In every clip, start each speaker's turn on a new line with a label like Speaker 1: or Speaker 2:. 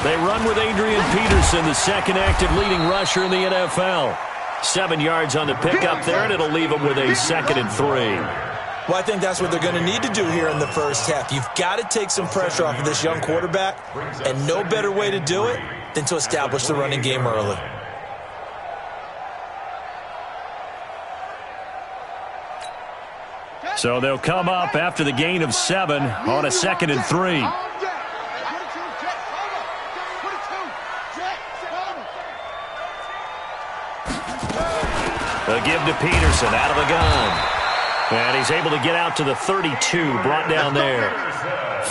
Speaker 1: They run with Adrian Peterson, the second active leading rusher in the NFL. 7 yards on the pickup there, and it'll leave them with a 2nd and 3.
Speaker 2: Well, I think that's what they're going to need to do here in the first half. You've got to take some pressure off of this young quarterback, and no better way to do it than to establish the running game early.
Speaker 1: So they'll come up after the gain of 7 on a 2nd and 3. They'll give to Peterson out of the gun. And he's able to get out to the 32, brought down there.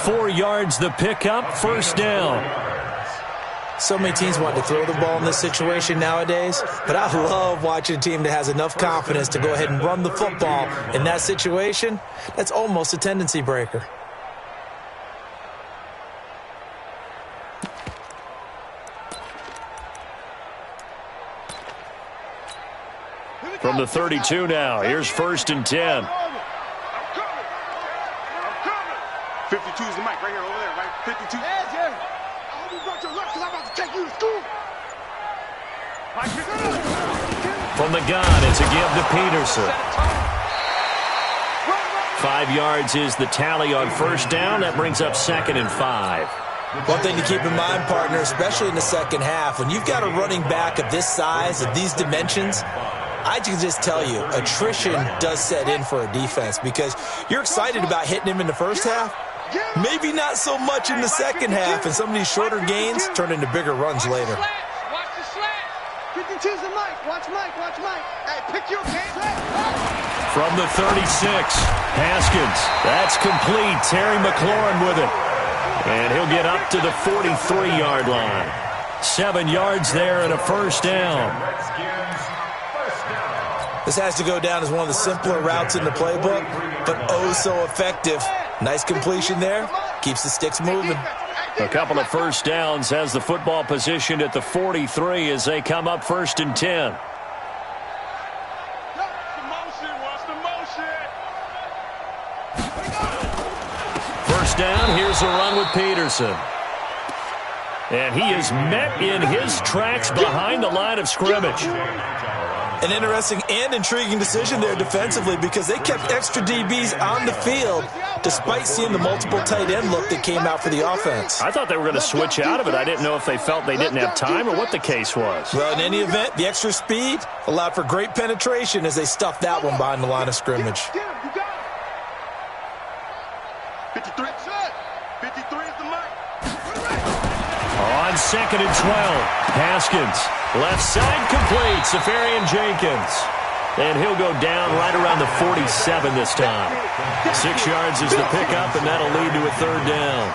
Speaker 1: 4 yards the pickup, 1st down.
Speaker 2: So many teams want to throw the ball in this situation nowadays, but I love watching a team that has enough confidence to go ahead and run the football in that situation. That's almost a tendency breaker.
Speaker 1: From the 32 now, here's 1st and 10.
Speaker 3: 52 is the mic right here, over there, right? 52. Yeah. I hope you brought your lunch because I'm about to take you to school.
Speaker 1: From the gun, it's a give to Peterson. 5 yards is the tally on 1st down. That brings up 2nd and 5.
Speaker 2: One thing to keep in mind, partner, especially in the second half, when you've got a running back of this size, of these dimensions, I can just tell you, attrition does set in for a defense because you're excited about hitting him in the first half. Maybe not so much in the second half, and some of these shorter gains turn into bigger runs later.
Speaker 3: Watch the slant. 52's the mic. Watch Mike. Hey, pick your game.
Speaker 1: From the 36, Haskins. That's complete. Terry McLaurin with it. And he'll get up to the 43-yard line. 7 yards there and a 1st down.
Speaker 2: This has to go down as one of the simpler routes in the playbook, but oh so effective. Nice completion there. Keeps the sticks moving.
Speaker 1: A couple of 1st downs, has the football positioned at the 43 as they come up 1st and 10. First down, here's the run with Peterson. And he is met in his tracks behind the line of scrimmage.
Speaker 2: An interesting and intriguing decision there defensively because they kept extra DBs on the field despite seeing the multiple tight end look that came out for the offense.
Speaker 1: I thought they were going to switch out of it. I didn't know if they felt they didn't have time or what the case was.
Speaker 2: Well, in any event, the extra speed allowed for great penetration as they stuffed that one behind the line of scrimmage.
Speaker 3: 53 is the mic.
Speaker 1: On 2nd and 12, Haskins. Left side complete, Safarian Jenkins. And he'll go down right around the 47 this time. 6 yards is the pickup, and that'll lead to a 3rd down.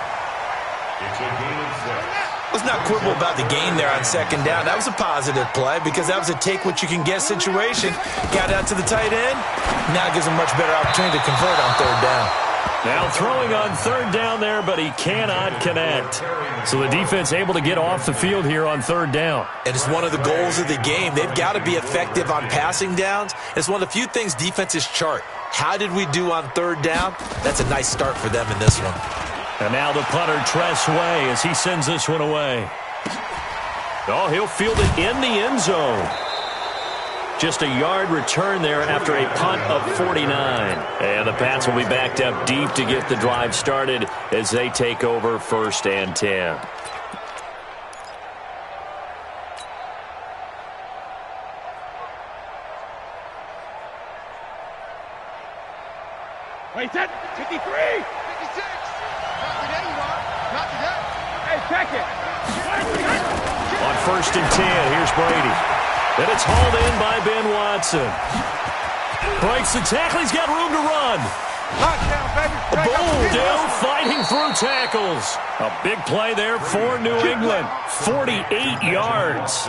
Speaker 2: Let's not quibble about the gain there on 2nd down. That was a positive play because that was a take-what-you-can-get situation. Got out to the tight end. Now gives him a much better opportunity to convert on 3rd down.
Speaker 1: Now throwing on 3rd down there, but he cannot connect. So the defense able to get off the field here on 3rd down.
Speaker 2: And it's one of the goals of the game. They've got to be effective on passing downs. It's one of the few things defenses chart. How did we do on 3rd down? That's a nice start for them in this one.
Speaker 1: And now the punter, Tress Way, as he sends this one away. Oh, he'll field it in the end zone. Just a yard return there after a punt of 49. And the Pats will be backed up deep to get the drive started as they take over 1st and 10.
Speaker 3: Wait, that 53. 56. Not today, you are. Not today. Hey, check it.
Speaker 1: On 1st and 10, here's Brady. And it's hauled in by Ben Watson. Breaks the tackle. He's got room to run.
Speaker 3: Touchdown, baby.
Speaker 1: Down, fighting through tackles. A big play there for New England. 48 yards.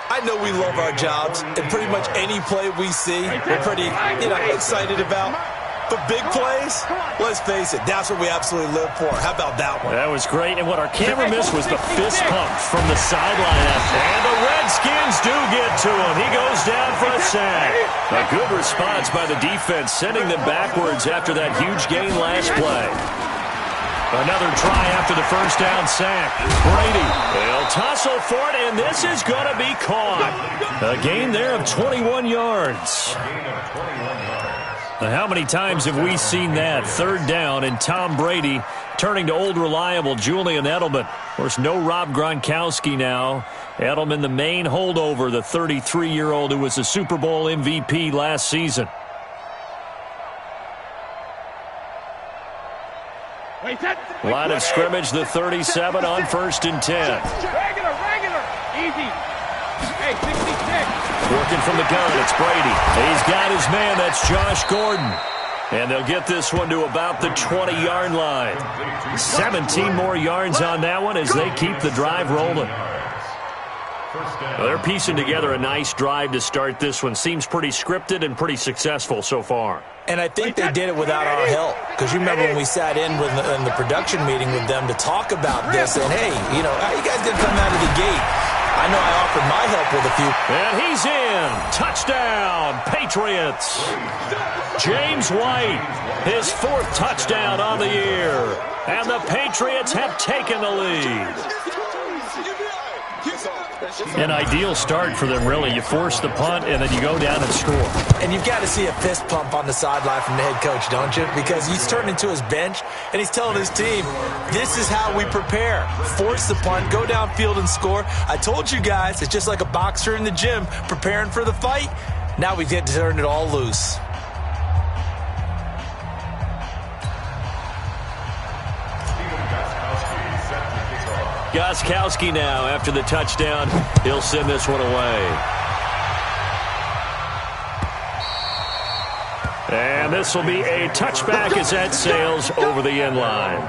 Speaker 2: I know we love our jobs, and pretty much any play we see, we're pretty, excited about. But big plays, let's face it, that's what we absolutely live for. How about that one?
Speaker 1: That was great, and what our camera missed was the fist pump from the sideline. And the Redskins do get to him. He goes down for a sack. A good response by the defense, sending them backwards after that huge gain last play. Another try after the first down sack. Brady, they'll tussle for it, and this is going to be caught. A gain there of 21 yards. Now, how many times have we seen that? Third down, and Tom Brady turning to old reliable Julian Edelman. Of course, no Rob Gronkowski now. Edelman, the main holdover, the 33-year-old who was a Super Bowl MVP last season. Line of scrimmage, the 37 on 1st and 10.
Speaker 4: Regular. Easy. Hey, 66.
Speaker 1: Working from the gun, it's Brady. He's got his man, that's Josh Gordon. And they'll get this one to about the 20-yard line. 17 more yards on that one as they keep the drive rolling. Well, they're piecing together a nice drive to start this one. Seems pretty scripted and pretty successful so far.
Speaker 2: And I think they did it without our help. Because you remember when we sat in the production meeting with them to talk about this. And, hey, you know, how you guys going to come out of the gate? I know I offered my help with a few.
Speaker 1: And he's in. Touchdown, Patriots. James White, his 4th touchdown on the year. And the Patriots have taken the lead. An ideal start for them, really. You force the punt, and then you go down and score.
Speaker 2: And you've got to see a fist pump on the sideline from the head coach, don't you? Because he's turned into his bench, and he's telling his team, this is how we prepare. Force the punt, go downfield and score. I told you guys, it's just like a boxer in the gym preparing for the fight. Now we get to turn it all loose.
Speaker 1: Gostkowski now, after the touchdown, he'll send this one away. And this will be a touchback as that sails over the end line.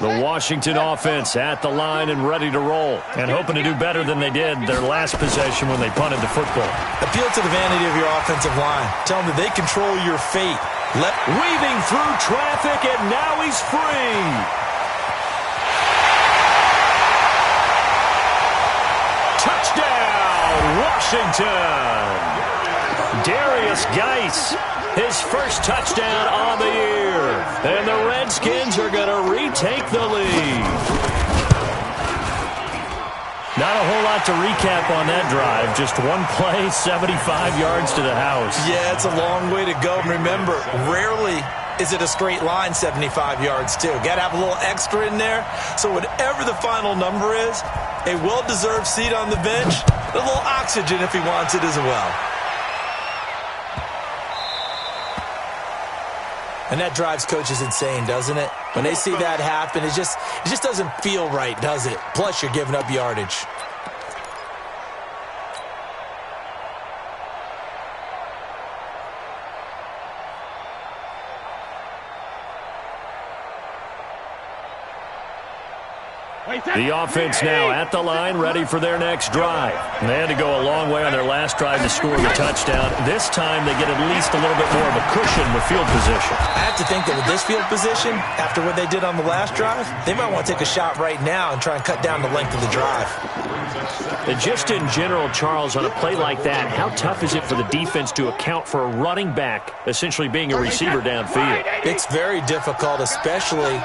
Speaker 1: The Washington offense at the line and ready to roll, and hoping to do better than they did their last possession when they punted the football.
Speaker 2: Appeal to the vanity of your offensive line. Tell them that they control your fate.
Speaker 1: Weaving through traffic, and now he's free. Touchdown, Washington. Darius Geis, his first touchdown on the year. And the Redskins are going to retake the lead. Not a whole lot to recap on that drive. Just one play, 75 yards to the house.
Speaker 2: Yeah, it's a long way to go. Remember, rarely is it a straight line 75 yards, too. Got to have a little extra in there. So whatever the final number is, a well-deserved seat on the bench, a little oxygen if he wants it as well. And that drives coaches insane, doesn't it? When they see that happen, it just doesn't feel right, does it? Plus, you're giving up yardage.
Speaker 1: The offense now at the line, ready for their next drive. And they had to go a long way on their last drive to score the touchdown. This time they get at least a little bit more of a cushion with field position.
Speaker 2: I have to think that with this field position, after what they did on the last drive, they might want to take a shot right now and try and cut down the length of the drive.
Speaker 1: And just in general, Charles, on a play like that, how tough is it for the defense to account for a running back essentially being a receiver downfield?
Speaker 2: It's very difficult, especially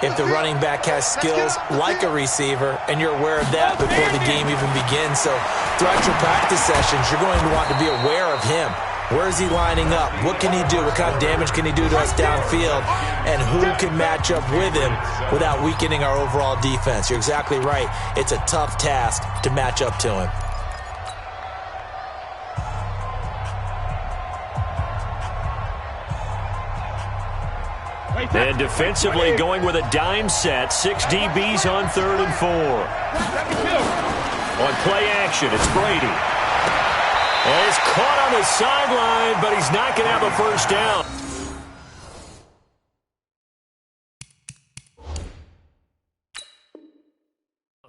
Speaker 2: if the running back has skills like a receiver, and you're aware of that before the game even begins. So throughout your practice sessions, you're going to want to be aware of him. Where is he lining up? What can he do? What kind of damage can he do to us downfield? And who can match up with him without weakening our overall defense? You're exactly right. It's a tough task to match up to him.
Speaker 1: And defensively going with a dime set. 6 DBs on 3rd and 4. On play action, it's Brady. And he's caught on the sideline, but he's not going to have a first down.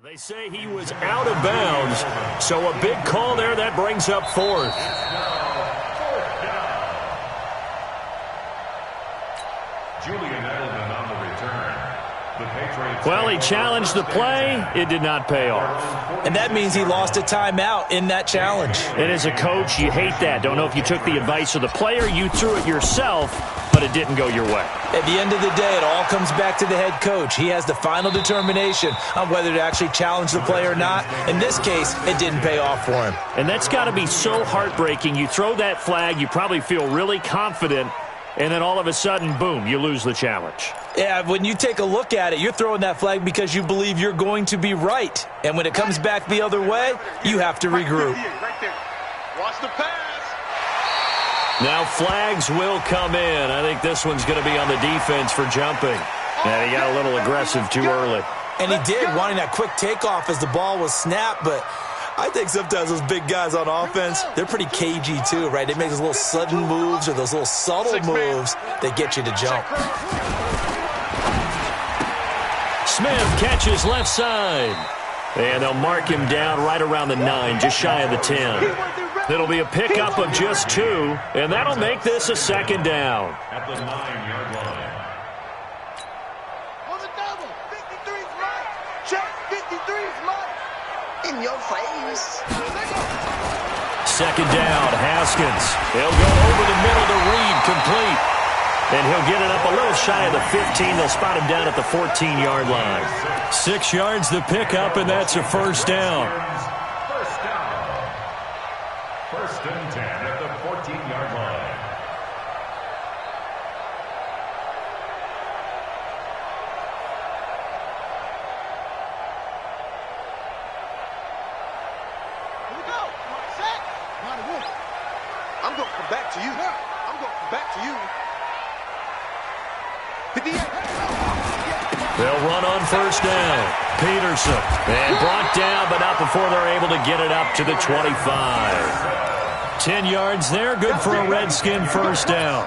Speaker 1: They say he was out of bounds, so a big call there. That brings up 4th.
Speaker 5: Julian Edelman on the return. The
Speaker 1: Well, he challenged the play. It did not pay off.
Speaker 2: And that means he lost a timeout in that challenge.
Speaker 1: And as a coach, you hate that. Don't know if you took the advice of the player, you threw it yourself, but it didn't go your way.
Speaker 2: At the end of the day, it all comes back to the head coach. He has the final determination on whether to actually challenge the play or not. In this case, it didn't pay off for him.
Speaker 1: And that's got to be so heartbreaking. You throw that flag, you probably feel really confident, and then all of a sudden, boom, you lose the challenge.
Speaker 2: Yeah, when you take a look at it, you're throwing that flag because you believe you're going to be right. And when it comes back the other way, you have to regroup.
Speaker 3: Right there. Watch the pass.
Speaker 1: Now flags will come in. I think this one's going to be on the defense for jumping. And he got a little aggressive too early.
Speaker 2: And he did, wanting that quick takeoff as the ball was snapped, but I think sometimes those big guys on offense, they're pretty cagey too, right? They make those little sudden moves or those little subtle moves that get you to jump.
Speaker 1: Smith catches left side. And they'll mark him down right around the 9, just shy of the 10. It'll be a pickup of just 2, and that'll make this a second down.
Speaker 3: At the 9-yard line.
Speaker 5: On the double. 53's mine. Check. 53's mine. In your face.
Speaker 1: Second down, Haskins. He'll go over the middle to Reed, complete. And he'll get it up a little shy of the 15. They'll spot him down at the 14-yard line. 6 yards the pickup, and that's a first down.
Speaker 3: First down. First and 10 at the 14-yard line.
Speaker 5: Here we go. Set.
Speaker 3: I'm going to come back to you. I'm going to come back to you. 58.
Speaker 1: They'll run on first down. Peterson. And brought down, but not before they're able to get it up to the 25. 10 yards there. Good for a Redskin first down.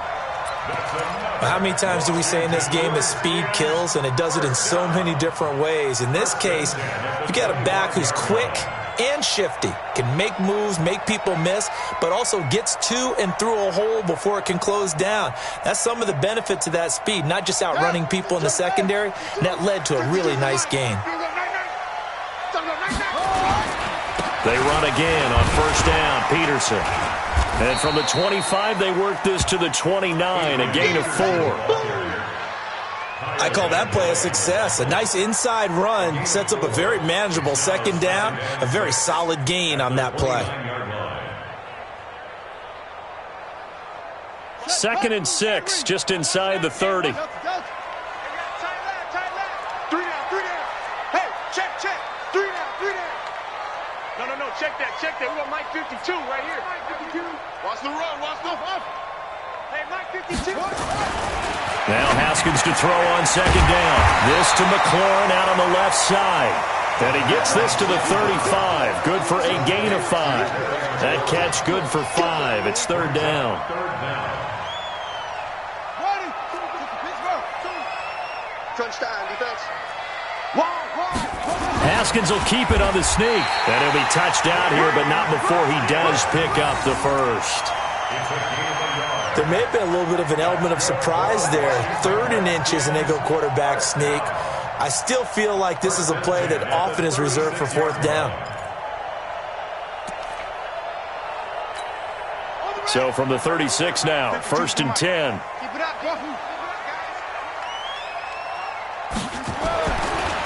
Speaker 2: How many times do we say in this game that speed kills, and it does it in so many different ways? In this case, you got a back who's quick and shifty, can make moves, make people miss, but also gets to and through a hole before it can close down. That's some of the benefit to that speed, not just outrunning people in the secondary, and that led to a really nice gain.
Speaker 1: They run again on first down. Peterson. And from the 25, they work this to the 29, a gain of 4.
Speaker 2: I call that play a success. A nice inside run sets up a very manageable second down, a very solid gain on that play.
Speaker 1: 2nd and 6, just inside the 30.
Speaker 3: 3 down, 3 down. Hey, check. 3 down. No, check that. We got Mike 52 right here. Mike 52. Watch the run. Hey, Mike 52.
Speaker 1: Now Haskins to throw on second down. This to McLaurin out on the left side. And he gets this to the 35. Good for a gain of 5. That catch good for 5. It's third down.
Speaker 3: Crunch time, defense.
Speaker 1: Haskins will keep it on the sneak. And he'll be touched out here, but not before he does pick up the first.
Speaker 2: There may have been a little bit of an element of surprise there. 3rd and inches, and they go quarterback sneak. I still feel like this is a play that often is reserved for 4th down.
Speaker 1: So from the 36 now, 1st and 10.
Speaker 5: Keep it up, go.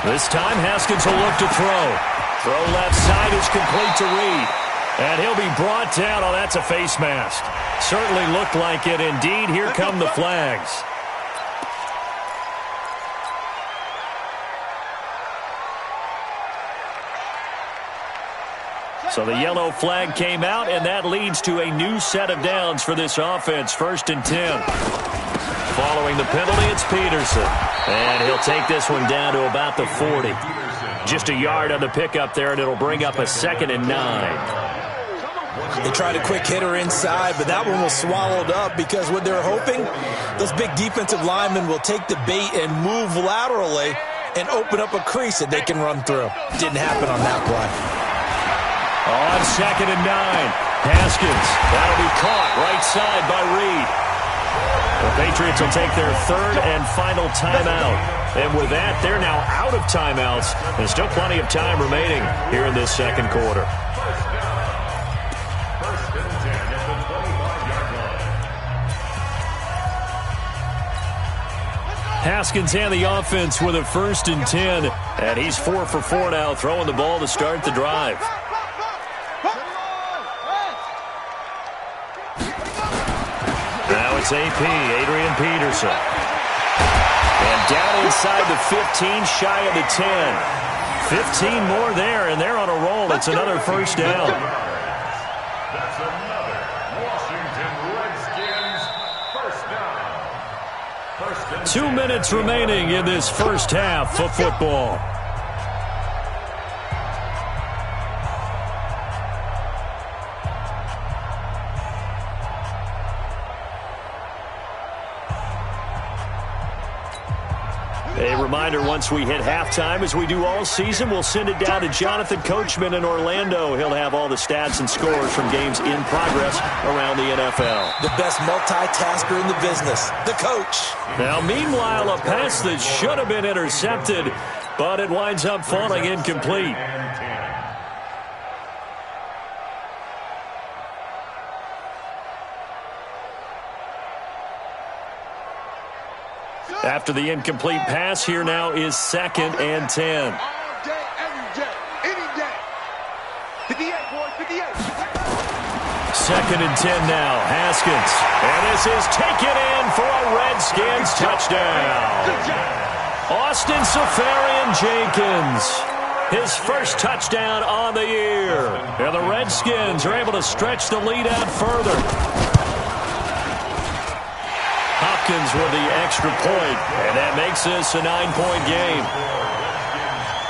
Speaker 1: This time Haskins will look to throw. Throw left side is complete to Reed. And he'll be brought down. Oh, that's a face mask. Certainly looked like it. Indeed, here come the flags. So the yellow flag came out, and that leads to a new set of downs for this offense. 1st and 10. Following the penalty, it's Peterson. And he'll take this one down to about the 40. Just a yard on the pickup there, and it'll bring up a 2nd and 9.
Speaker 2: They tried a quick hitter inside, but that one was swallowed up because what they're hoping, those big defensive linemen will take the bait and move laterally and open up a crease that they can run through. Didn't happen on that play.
Speaker 1: On 2nd and 9, Haskins. That'll be caught right side by Reed. The Patriots will take their third and final timeout. And with that, they're now out of timeouts. There's still plenty of time remaining here in this second quarter. Haskins and the offense with a 1st and 10. And he's 4 for 4 now, throwing the ball to start the drive. Now it's AP, Adrian Peterson. And down inside the 15, shy of the 10. 15 more there, and they're on a roll. It's another 1st down.
Speaker 6: That's another Washington Redskins first down.
Speaker 1: 2 minutes remaining in this first half of football. A reminder, once we hit halftime, as we do all season, we'll send it down to Jonathan Coachman in Orlando. He'll have all the stats and scores from games in progress around the NFL.
Speaker 2: The best multitasker in the business, the coach.
Speaker 1: Now, meanwhile, a pass that should have been intercepted, but it winds up falling incomplete. After the incomplete pass, here now is 2nd and 10.
Speaker 5: All day, every day, any day. 58, boys, 58.
Speaker 1: 2nd and 10 now, Haskins. And this is taken in for a Redskins touchdown. Austin Seferian-Jenkins, his first touchdown on the year. And the Redskins are able to stretch the lead out further. Hopkins with the extra point, and that makes this a 9-point game.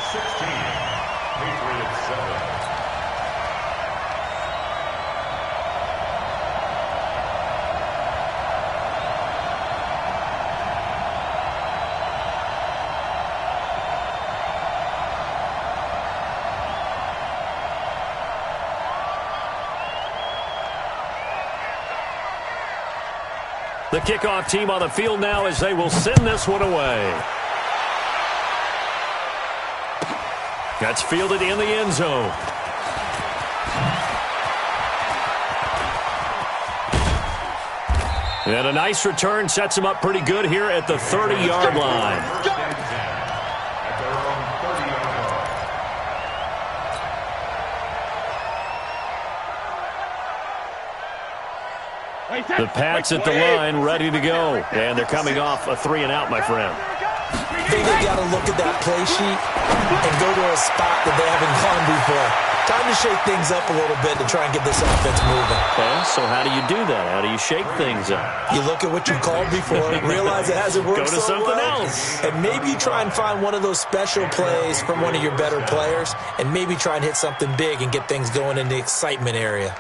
Speaker 6: 16, Patriots 7.
Speaker 1: The kickoff team on the field now as they will send this one away. That's fielded in the end zone. And a nice return sets him up pretty good here at the 30-yard line. The Pats at the line, ready to go. And they're coming off a 3-and-out, my friend.
Speaker 2: I think they got to look at that play sheet and go to a spot that they haven't gone before. Time to shake things up a little bit to try and get this offense moving.
Speaker 1: Okay, so how do you do that? How do you shake things up?
Speaker 2: You look at what you called before, realize it hasn't worked
Speaker 1: Go to
Speaker 2: so
Speaker 1: something
Speaker 2: well,
Speaker 1: else.
Speaker 2: and maybe you try and find one of those special plays from one of your better players, and maybe try and hit something big and get things going in the excitement area.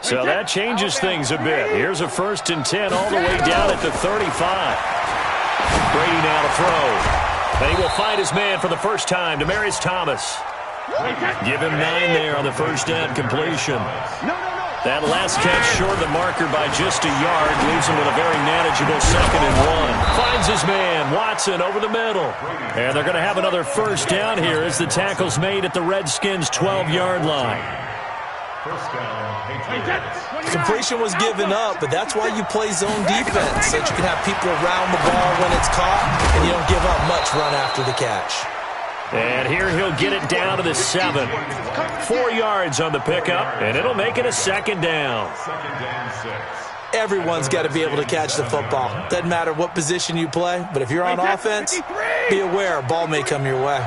Speaker 1: So that changes things a bit. Here's a 1st and 10 all the way down at the 35. Brady now to throw. And he will find his man for the first time, Demaryius Thomas. Give him 9 there on the first down completion. That last catch short of the marker by just a yard leaves him with a very manageable 2nd and 1. Finds his man, Watson, over the middle. And they're going to have another first down here as the tackle's made at the Redskins' 12-yard line.
Speaker 6: First down, Patriots.
Speaker 2: Completion was given up, but that's why you play zone defense, so that you can have people around the ball when it's caught, and you don't give up much run after the catch.
Speaker 1: And here he'll get it down to the 7. 4 yards on the pickup, and it'll make it a 2nd down.
Speaker 6: 2nd and 6.
Speaker 2: Everyone's got to be able to catch the football. Doesn't matter what position you play, but if you're on offense, be aware, ball may come your way.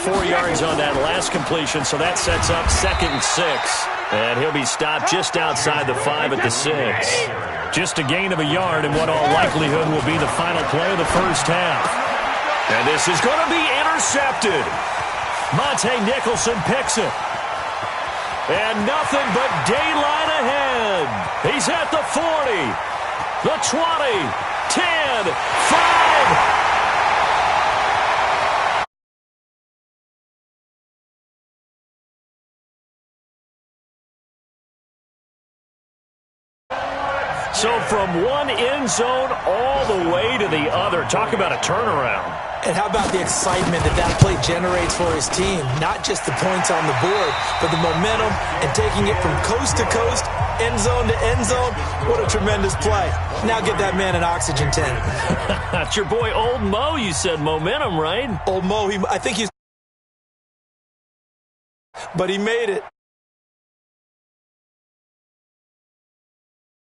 Speaker 1: 4 yards on that last completion, so that sets up 2nd and 6. And he'll be stopped just outside the 5 at the 6. Just a gain of a yard in what all likelihood will be the final play of the first half. And this is going to be intercepted. Monte Nicholson picks it. And nothing but daylight ahead. He's at the 40, the 20, 10, 5. So from one end zone all the way to the other. Talk about a turnaround.
Speaker 2: And how about the excitement that play generates for his team? Not just the points on the board, but the momentum and taking it from coast to coast, end zone to end zone. What a tremendous play. Now get that man an oxygen tank.
Speaker 1: That's your boy Old Mo. You said momentum, right?
Speaker 2: Old Mo, I think he's... But he made it.